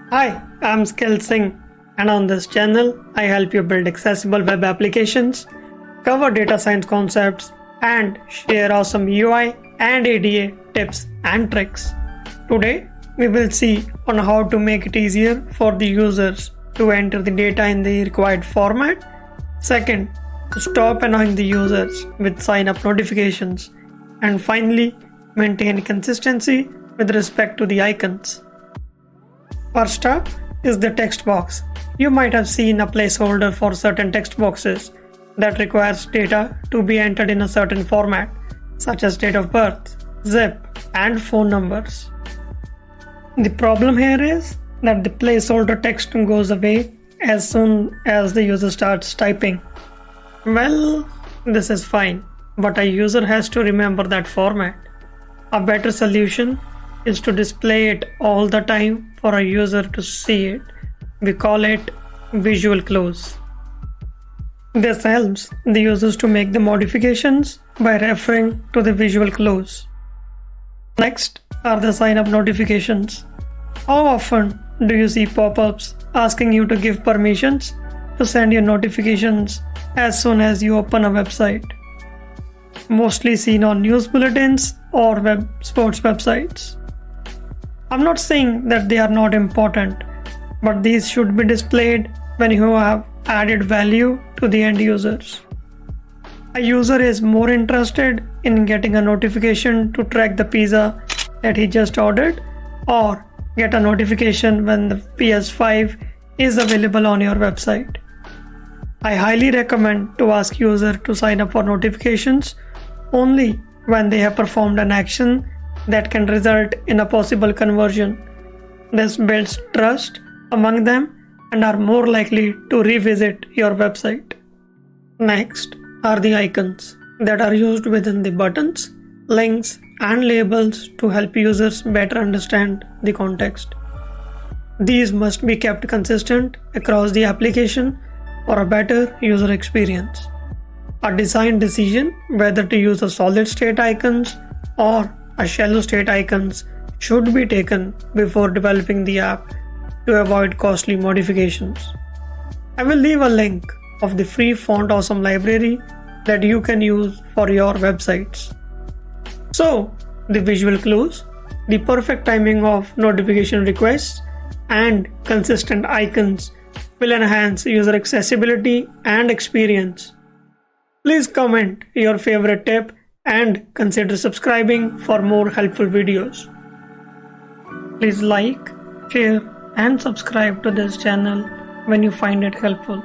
Hi, I'm Skill Singh, and on this channel, I help you build accessible web applications, cover data science concepts, and share awesome UI and ADA tips and tricks. Today, we will see on how to make it easier for the users to enter the data in the required format. Second, to stop annoying the users with sign-up notifications. And finally, maintain consistency with respect to the icons. First up is the text box. You might have seen a placeholder for certain text boxes that requires data to be entered in a certain format, such as date of birth, zip, and phone numbers. The problem here is that the placeholder text goes away as soon as the user starts typing. Well, this is fine, but a user has to remember that format. A better solution is to display it all the time for a user to see it. We call it visual close. This helps the users to make the modifications by referring to the visual close. Next are the sign-up notifications. How often do you see pop-ups asking you to give permissions to send your notifications as soon as you open a website? Mostly seen on news bulletins or sports websites. I'm not saying that they are not important, but these should be displayed when you have added value to the end users. A user is more interested in getting a notification to track the pizza that he just ordered, or get a notification when the PS5 is available on your website. I highly recommend to ask user to sign up for notifications only when they have performed an action that can result in a possible conversion. This builds trust among them and are more likely to revisit your website. Next are the icons that are used within the buttons, links, and labels to help users better understand the context. These must be kept consistent across the application for a better user experience. A design decision whether to use a solid state icons or a shallow state icons should be taken before developing the app to avoid costly modifications. I will leave a link of the free Font Awesome library that you can use for your websites. So, the visual close, the perfect timing of notification requests, and consistent icons will enhance user accessibility and experience. Please comment your favorite tip and consider subscribing for more helpful videos. Please like, share, and subscribe to this channel when you find it helpful.